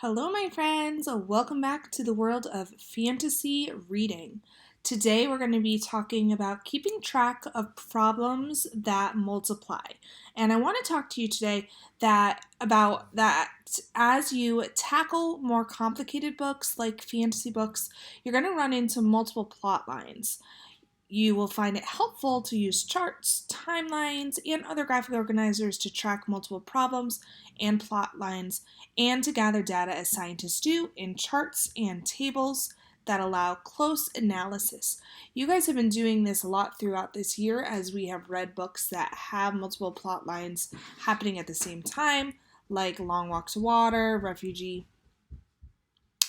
Hello, my friends. Welcome back to the world of fantasy reading. Today, we're going to be talking about keeping track of problems that multiply. And I want to talk to you today about that as you tackle more complicated books like fantasy books, you're going to run into multiple plot lines. You will find it helpful to use charts, timelines, and other graphic organizers to track multiple problems and plot lines and to gather data as scientists do in charts and tables that allow close analysis. You guys have been doing this a lot throughout this year as we have read books that have multiple plot lines happening at the same time, like Long Walk to Water, Refugee.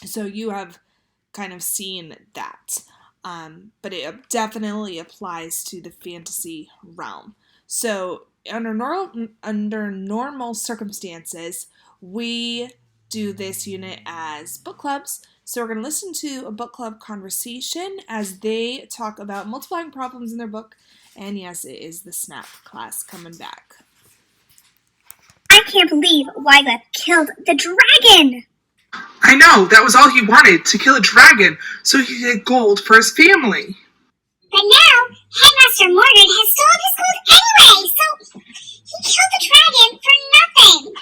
So you have kind of seen that. But it definitely applies to the fantasy realm. So under normal circumstances, we do this unit as book clubs. So we're going to listen to a book club conversation as they talk about multiplying problems in their book. And yes, it is the SNAP class coming back. I can't believe Wycliffe killed the dragon! I know, that was all he wanted, to kill a dragon, so he could get gold for his family. But now, Headmaster Mordred has stolen his gold anyway, so he killed the dragon for nothing.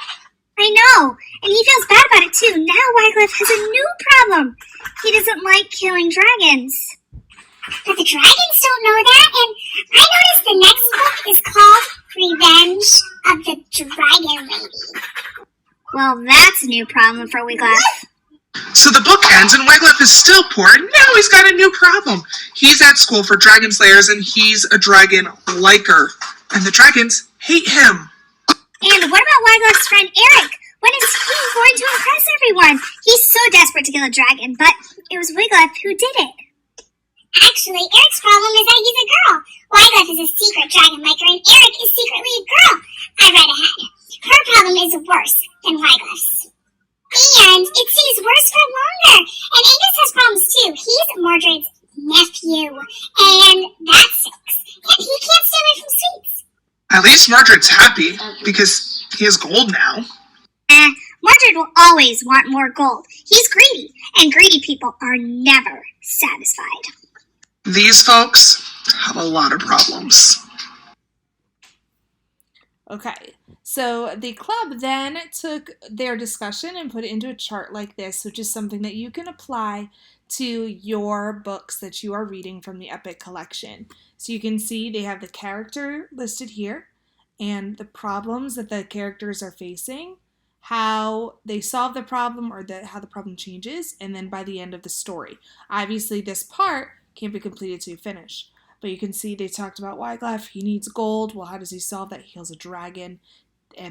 I know, and he feels bad about it too. Now Wycliffe has a new problem. He doesn't like killing dragons. But the dragons don't know that, and I noticed the next book is called Revenge of the Dragon Lady. Well, that's a new problem for Wycliffe. So the book ends and Wycliffe is still poor, and now he's got a new problem. He's at school for dragon slayers and he's a dragon liker. And the dragons hate him. And what about Wycliffe's friend Eric? When is he going to impress everyone? He's so desperate to kill a dragon, but it was Wycliffe who did it. Actually, Eric's problem is that he's a girl. Wycliffe is a secret dragon liker and Eric is secretly a girl. I read ahead. Her problem is worse than Wycliffe's. And it stays worse for longer. And Angus has problems too. He's Mordred's nephew. And that stinks. And he can't stay away from sweets. At least Mordred's happy, because he has gold now. Mordred will always want more gold. He's greedy, and greedy people are never satisfied. These folks have a lot of problems. Okay, so the club then took their discussion and put it into a chart like this, which is something that you can apply to your books that you are reading from the Epic Collection. So you can see they have the character listed here and the problems that the characters are facing, how they solve the problem or how the problem changes, and then by the end of the story. Obviously, this part can't be completed till you finish. But you can see they talked about Wycliffe. He needs gold. Well, how does he solve that? He kills a dragon.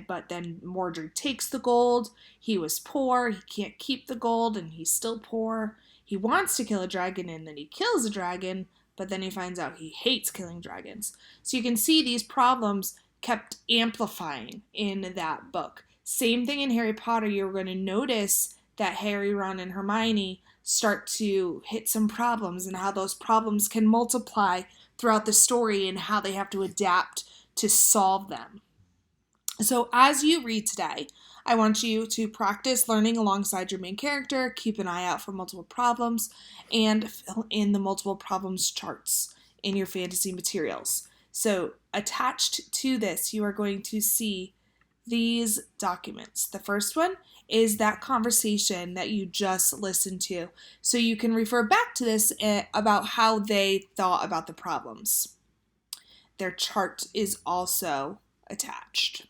But then Mordred takes the gold. He was poor. He can't keep the gold, and he's still poor. He wants to kill a dragon, and then he kills a dragon. But then he finds out he hates killing dragons. So you can see these problems kept amplifying in that book. Same thing in Harry Potter. You're going to notice that Harry, Ron, and Hermione start to hit some problems and how those problems can multiply throughout the story and how they have to adapt to solve them. So as you read today, I want you to practice learning alongside your main character, keep an eye out for multiple problems, and fill in the multiple problems charts in your fantasy materials. So attached to this, you are going to see these documents. The first one is that conversation that you just listened to. So you can refer back to this about how they thought about the problems. Their chart is also attached.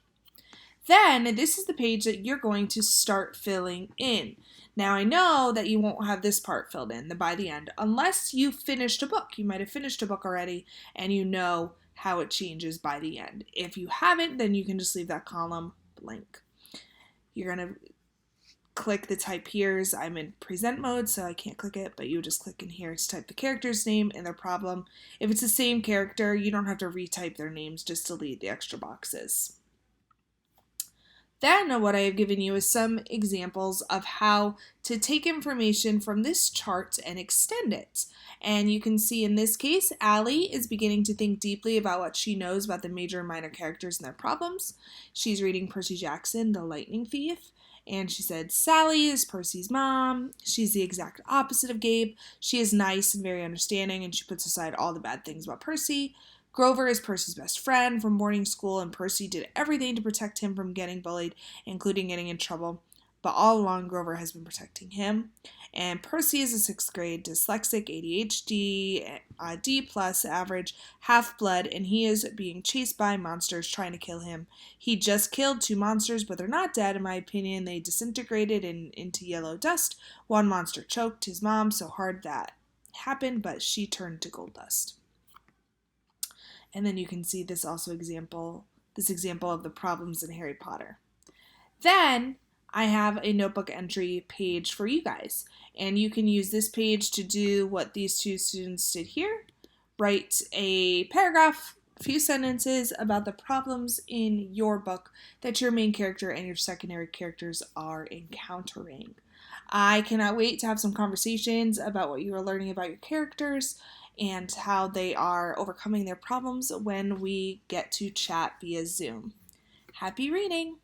Then this is the page that you're going to start filling in. Now I know that you won't have this part filled in by the end unless you finished a book. You might have finished a book already and you know how it changes by the end. If you haven't, then you can just leave that column blank. You're going to click the type here's. I'm in present mode, so I can't click it, but you just click in here to type the character's name and their problem. If it's the same character, you don't have to retype their names, just delete the extra boxes. Then what I have given you is some examples of how to take information from this chart and extend it. And you can see in this case, Allie is beginning to think deeply about what she knows about the major and minor characters and their problems. She's reading Percy Jackson, The Lightning Thief. And she said, Sally is Percy's mom. She's the exact opposite of Gabe. She is nice and very understanding, and she puts aside all the bad things about Percy. Grover is Percy's best friend from boarding school, and Percy did everything to protect him from getting bullied, including getting in trouble. But all along, Grover has been protecting him. And Percy is a 6th grade dyslexic, ADHD, D plus average, half-blood, and he is being chased by monsters trying to kill him. He just killed 2 monsters, but they're not dead, in my opinion. They disintegrated into yellow dust. One monster choked his mom so hard that happened, but she turned to gold dust. And then you can see this example of the problems in Harry Potter. Then I have a notebook entry page for you guys, and you can use this page to do what these 2 students did here. Write a paragraph, a few sentences about the problems in your book that your main character and your secondary characters are encountering. I cannot wait to have some conversations about what you are learning about your characters and how they are overcoming their problems when we get to chat via Zoom. Happy reading!